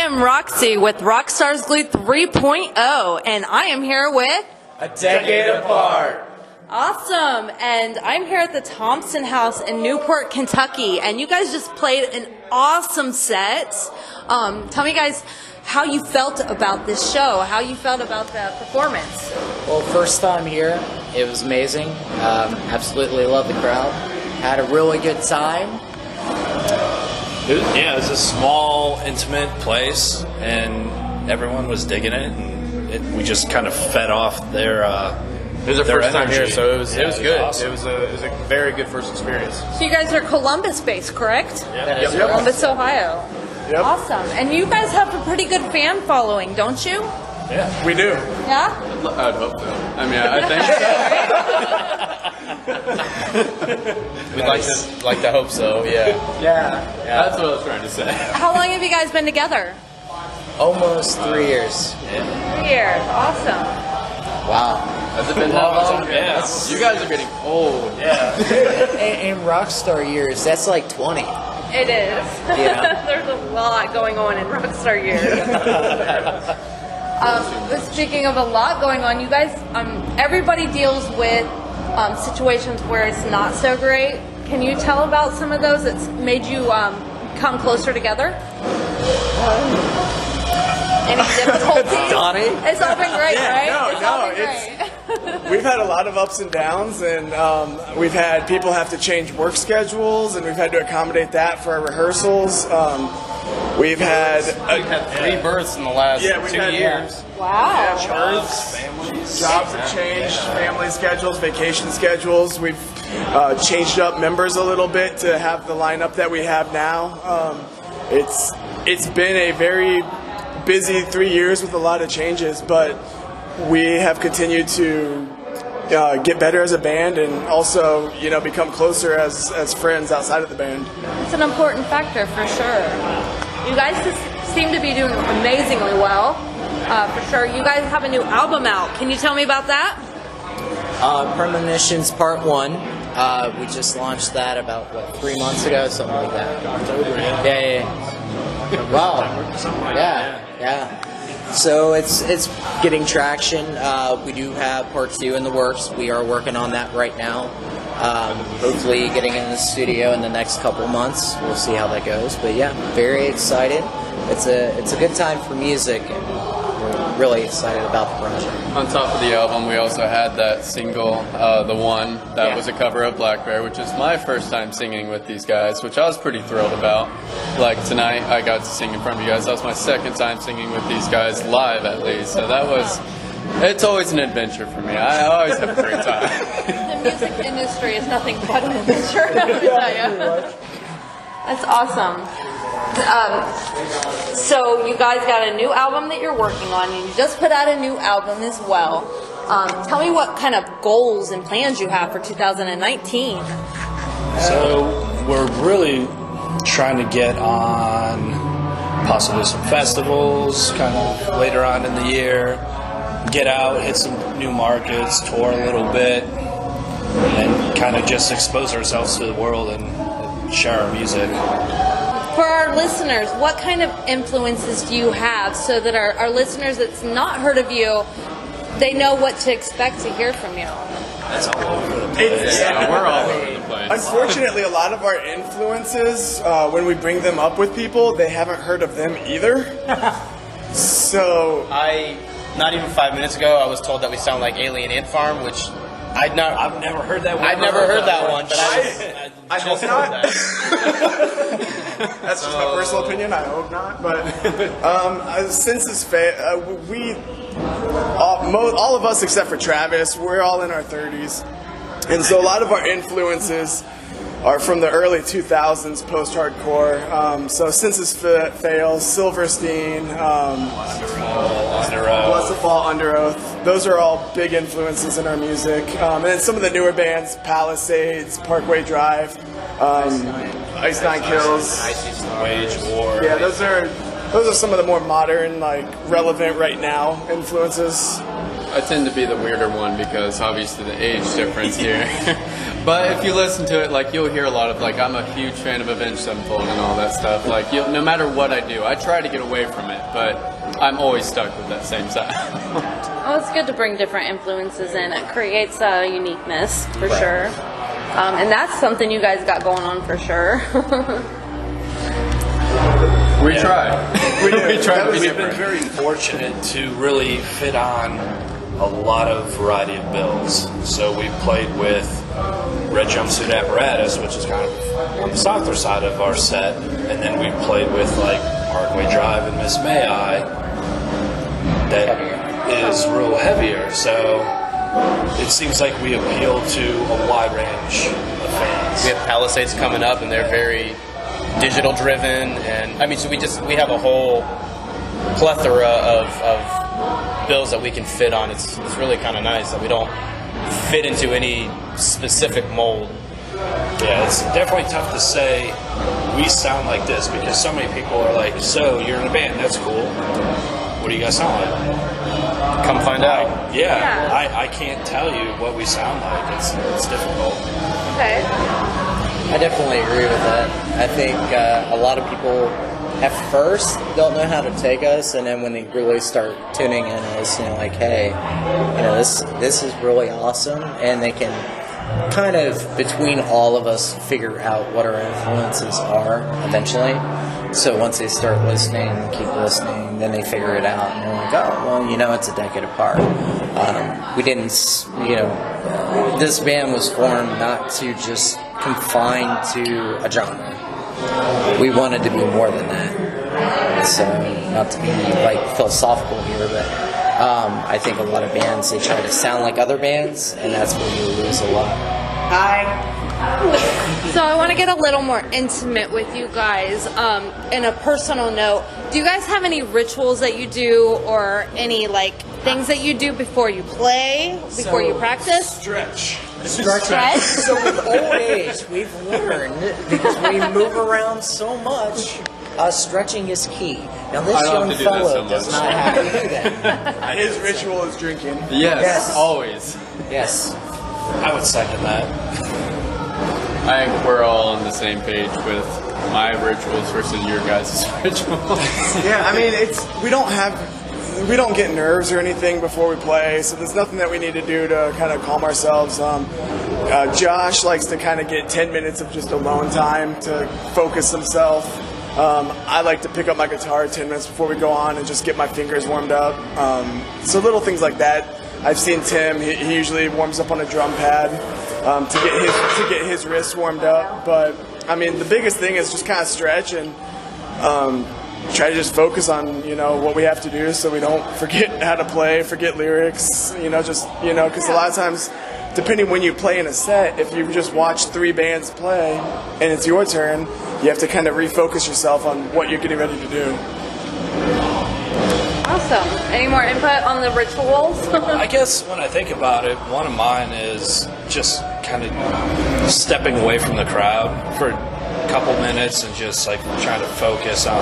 am Roxy with Rockstars Glue 3.0, and I am here with A Decade Apart. Awesome, and I'm here at the Thompson House in Newport, Kentucky, and you guys just played an awesome set. Tell me, guys, how you felt about this show, how you felt about the performance. Well, first time here, it was amazing. Absolutely loved the crowd. Had a really good time. It was a small, intimate place, and everyone was digging it, and we just kind of fed off their It was our first time energy. here, so it was good. Awesome. It was a very good first experience. So you guys are Columbus-based, correct? Yep. Columbus, Ohio. Yep. Awesome. And you guys have a pretty good fan following, don't you? Yeah. We do. Yeah? I'd hope so. I mean, I think so. We'd like to hope so. Yeah. Yeah. That's what I was trying to say. How long have you guys been together? Almost 3 years. 3 years. Awesome. Wow. Has it been that long? Yeah. You guys are getting old. Yeah. In Rockstar years, that's like 20. It is. Yeah. There's a lot going on in Rockstar years. Speaking of a lot going on, you guys, everybody deals with situations where it's not so great. Can you tell about some of those that's made you come closer together? Any difficulties? Donnie? It's all been great, right? We've had a lot of ups and downs, and we've had people have to change work schedules, and we've had to accommodate that for our rehearsals. We've had 3 births in the last 2 years. Wow. Jobs have changed, family schedules, vacation schedules. We've changed up members a little bit to have the lineup that we have now. It's been a very busy 3 years with a lot of changes, but we have continued to get better as a band and also, become closer as friends outside of the band. It's an important factor for sure. You guys just seem to be doing amazingly well, for sure. You guys have a new album out. Can you tell me about that? Premonitions Part 1. We just launched that about, 3 months ago, something like that. Yeah. Wow. Yeah. So it's getting traction. We do have Part 2 in the works. We are working on that right now. Hopefully getting in the studio in the next couple months. We'll see how that goes. But yeah, very excited. It's a good time for music, and we're really excited about the project. On top of the album, we also had that single, The One, that was a cover of Black Bear, which is my first time singing with these guys, which I was pretty thrilled about. Like tonight, I got to sing in front of you guys. That was my second time singing with these guys live, at least. So it's always an adventure for me. I always have a great time. The music industry is nothing but an adventure, let me tell you. That's awesome. So you guys got a new album that you're working on, and you just put out a new album as well. Tell me what kind of goals and plans you have for 2019. So we're really trying to get on possibly some festivals kind of later on in the year, get out, hit some new markets, tour a little bit, and kind of just expose ourselves to the world and share our music. For our listeners, what kind of influences do you have so that our listeners that's not heard of you, they know what to expect to hear from you? That's all over the place. We're all over the place. Unfortunately, a lot of our influences, when we bring them up with people, they haven't heard of them either. So Not even 5 minutes ago, I was told that we sound like Alien Ant Farm, which I've never heard that one. I'd never heard that one, but I hope not. That's just my personal opinion. I hope not. But since this all of us except for Travis, we're all in our 30s, and so a lot of our influences are from the early 2000s post-hardcore. So Census Fail, Silverstein, Bless the Fall, Under Oath. Those are all big influences in our music. And then some of the newer bands, Palisades, Parkway Drive, Ice Nine Kills, Wage War. Yeah, those are some of the more modern, relevant right now influences. I tend to be the weirder one because obviously the age difference here. But if you listen to it, like, you'll hear a lot of, like, I'm a huge fan of Avenged Sevenfold and all that stuff. Like, no matter what I do, I try to get away from it, but I'm always stuck with that same sound. Oh, it's good to bring different influences in. It creates a uniqueness, for sure. And that's something you guys got going on for sure. We try. We try to be We've been different. very fortunate to really fit on a lot of variety of bills. So we've played with Red Jumpsuit Apparatus, which is kind of on the softer side of our set, and then we've played with like Parkway Drive and Miss May I, that is real heavier. So it seems like we appeal to a wide range of fans. We have Palisades coming up, and they're very digital driven, and I mean, so we have a whole plethora of bills that we can fit on. It's really kind of nice that we don't fit into any specific mold. Yeah, it's definitely tough to say we sound like this because so many people are like, so you're in a band, that's cool. What do you guys sound like? Come find out. Yeah. I can't tell you what we sound like. It's difficult. Okay. I definitely agree with that. I think a lot of people at first don't know how to take us, and then when they really start tuning in us, like, hey, this is really awesome, and they can kind of, between all of us, figure out what our influences are eventually. So once they start listening, keep listening, then they figure it out, and they're like, oh, well, it's a decade apart. We didn't, this band was formed not to just confine to a genre. We wanted to be more than that. So, not to be like philosophical here, but I think a lot of bands, they try to sound like other bands, and that's where you lose a lot. So I want to get a little more intimate with you guys. In a personal note, do you guys have any rituals that you do, or any things that you do before you play, before you practice? Stretch. Stretch? So with old age, we've learned, because we move around so much, stretching is key. Now this I don't young have to do that fellow so does much. not have to do that. His ritual is drinking. Yes, always. Yes. I would second that. I think we're all on the same page with my rituals versus your guys' rituals. Yeah, I mean, we don't get nerves or anything before we play, so there's nothing that we need to do to kind of calm ourselves. Josh likes to kind of get 10 minutes of just alone time to focus himself. I like to pick up my guitar 10 minutes before we go on and just get my fingers warmed up. So little things like that. I've seen Tim, he usually warms up on a drum pad to get his wrists warmed up. But, I mean, the biggest thing is just kind of stretch and try to just focus on, what we have to do so we don't forget how to play, forget lyrics, because a lot of times, depending when you play in a set, if you just watch 3 bands play and it's your turn, you have to kind of refocus yourself on what you're getting ready to do. Awesome. Any more input on the rituals? I guess when I think about it, one of mine is just kind of stepping away from the crowd for a couple minutes and just trying to focus on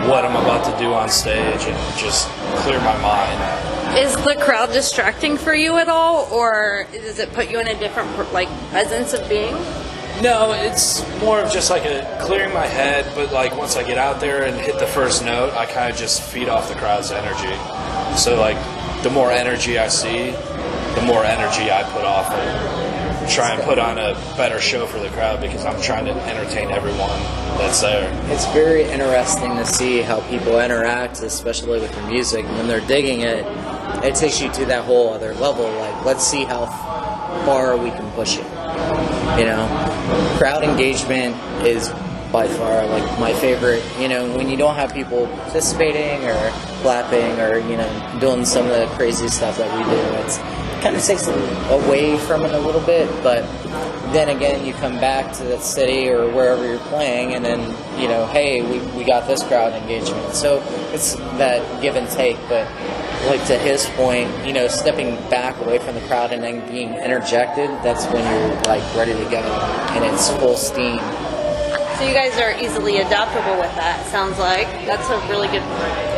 what I'm about to do on stage and just clear my mind. Is the crowd distracting for you at all, or does it put you in a different presence of being? No, it's more of just a clearing my head, but once I get out there and hit the first note, I kind of just feed off the crowd's energy. So the more energy I see, the more energy I put off and try and put on a better show for the crowd because I'm trying to entertain everyone that's there. It's very interesting to see how people interact, especially with the music. When they're digging it, it takes you to that whole other level. Let's see how far we can push it. Crowd engagement is by far my favorite. When you don't have people participating or clapping or doing some of the crazy stuff that we do, it kind of takes away from it a little bit. But then again, you come back to that city or wherever you're playing, and then hey, we got this crowd engagement. So it's that give and take, but. To his point, stepping back away from the crowd and then being interjected, that's when you're ready to go and it's full steam. So you guys are easily adaptable with that. Sounds like that's a really good.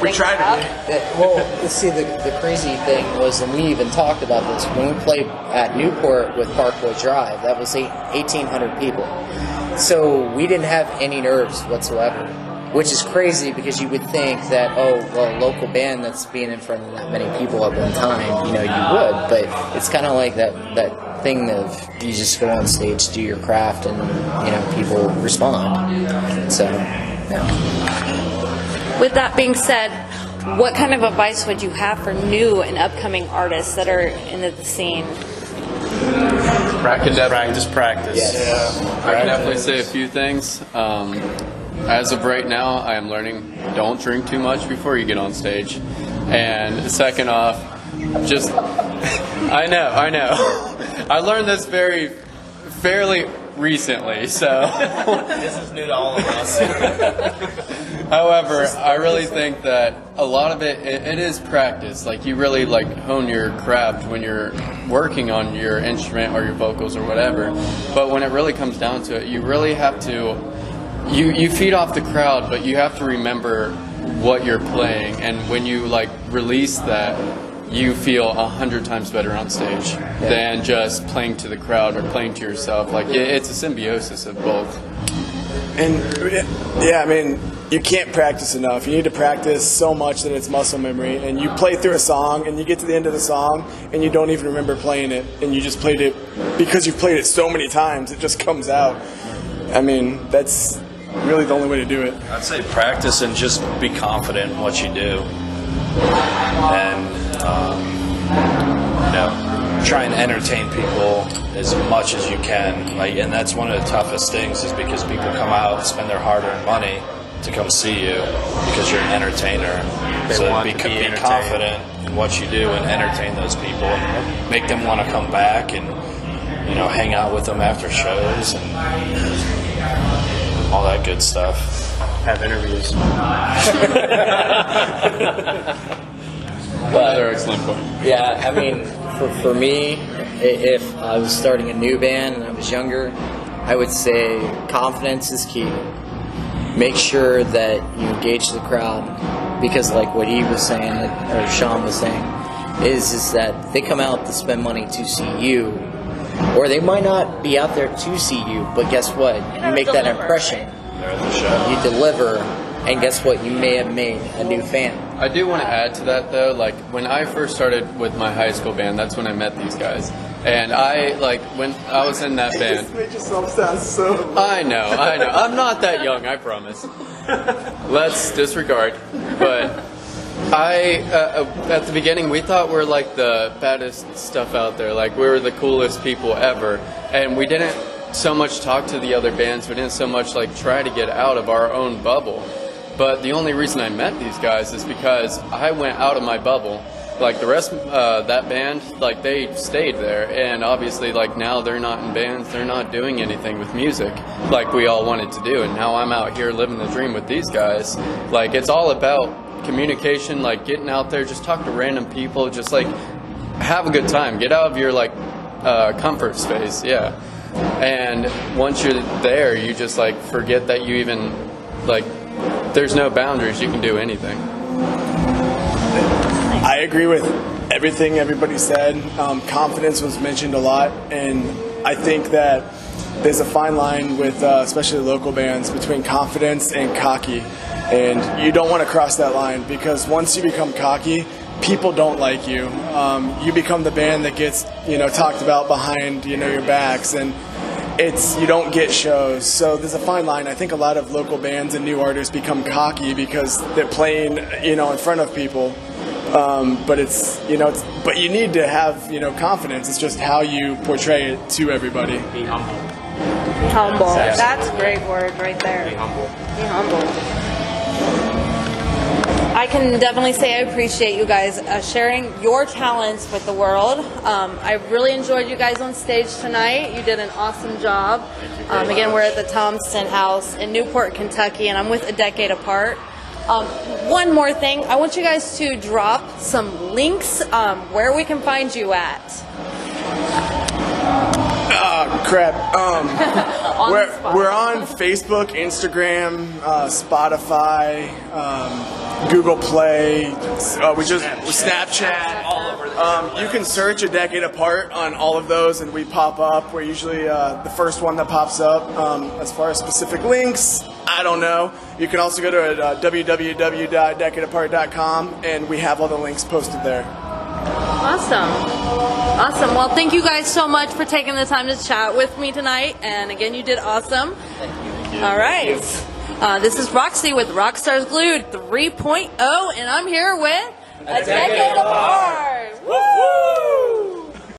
We try to be. Well, see, the crazy thing was, and we even talked about this, when we played at Newport with Parkway Drive, that was 1,800 people. So we didn't have any nerves whatsoever, which is crazy because you would think that, oh, well, a local band that's being in front of that many people at one time, you know, you would. But it's kind of like that thing of you just go on stage, do your craft, and, you know, people respond. So, yeah. With that being said, what kind of advice would you have for new and upcoming artists that are in the scene? Practice. Yes. I can definitely say a few things. As of right now, I am learning don't drink too much before you get on stage. And second off, just I know. I learned this fairly recently, so This is new to all of us. however, I really think that a lot of it is practice. Like, you really like hone your craft when you're working on your instrument or your vocals or whatever. But when it really comes down to it, you really have to you feed off the crowd, but you have to remember what you're playing, and when you like release that, you feel 100 times better on stage than just playing to the crowd or playing to yourself. Like, it's a symbiosis of both. And yeah, I mean, you can't practice enough. You need to practice so much that it's muscle memory. And you play through a song, and you get to the end of the song, and you don't even remember playing it, and you just played it because you've played it so many times. It just comes out. I mean, that's really the only way to do it. I'd say practice and just be confident in what you do, and you know, try and entertain people as much as you can. Like, and that's one of the toughest things, is because people come out and spend their hard-earned money to come see you because you're an entertainer. So be confident in what you do and entertain those people, and make them want to come back and, you know, hang out with them after shows and all that good stuff. Have interviews. Another excellent point. Yeah, I mean, for me, if I was starting a new band and I was younger, I would say confidence is key. Make sure that you engage the crowd, because like what he was saying, or Sean was saying, is that they come out to spend money to see you, or they might not be out there to see you, but guess what? You make that impression. They're at the show. You deliver, and guess what? You may have made a new fan. I do want to add to that, though. Like, when I first started with my high school band, that's when I met these guys. And when I was in that band. You made yourself sound so. I know. I'm not that young, I promise. Let's disregard. But at the beginning, we thought we're like the baddest stuff out there. Like, we were the coolest people ever. And we didn't so much talk to the other bands. We didn't so much like try to get out of our own bubble. But the only reason I met these guys is because I went out of my bubble. Like, the rest of that band, like, they stayed there. And obviously, like, now they're not in bands. They're not doing anything with music like we all wanted to do. And now I'm out here living the dream with these guys. Like, it's all about communication, like, getting out there, just talk to random people, just, like, have a good time. Get out of your, like, comfort space, yeah. And once you're there, you just, like, forget that you even, like, there's no boundaries. You can do anything. I agree with everything everybody said. Confidence was mentioned a lot, and I think that there's a fine line with, especially local bands, between confidence and cocky. And you don't want to cross that line, because once you become cocky, people don't like you. You become the band that gets, talked about behind, your backs, and you don't get shows. So there's a fine line. I think a lot of local bands and new artists become cocky because they're playing, in front of people. But but you need to have, confidence. It's just how you portray it to everybody. Be humble. Be humble. That's a great word right there. Be humble. Be humble. I can definitely say I appreciate you guys sharing your talents with the world. I really enjoyed you guys on stage tonight. You did an awesome job. Again, we're at the Thompson House in Newport, Kentucky, and I'm with A Decade Apart. One more thing, I want you guys to drop some links where we can find you at. crap. On the spot. We're on Facebook, Instagram, Spotify, Google Play. Snapchat. All over. You can search A Decade Apart on all of those, and we pop up. We're usually the first one that pops up. As far as specific links, I don't know. You can also go to www.decadeapart.com, and we have all the links posted there. Awesome. Awesome. Well, thank you guys so much for taking the time to chat with me tonight. And again, you did awesome. All right. This is Roxy with Rockstars Glued 3.0, and I'm here with A Decade Apart. Woo!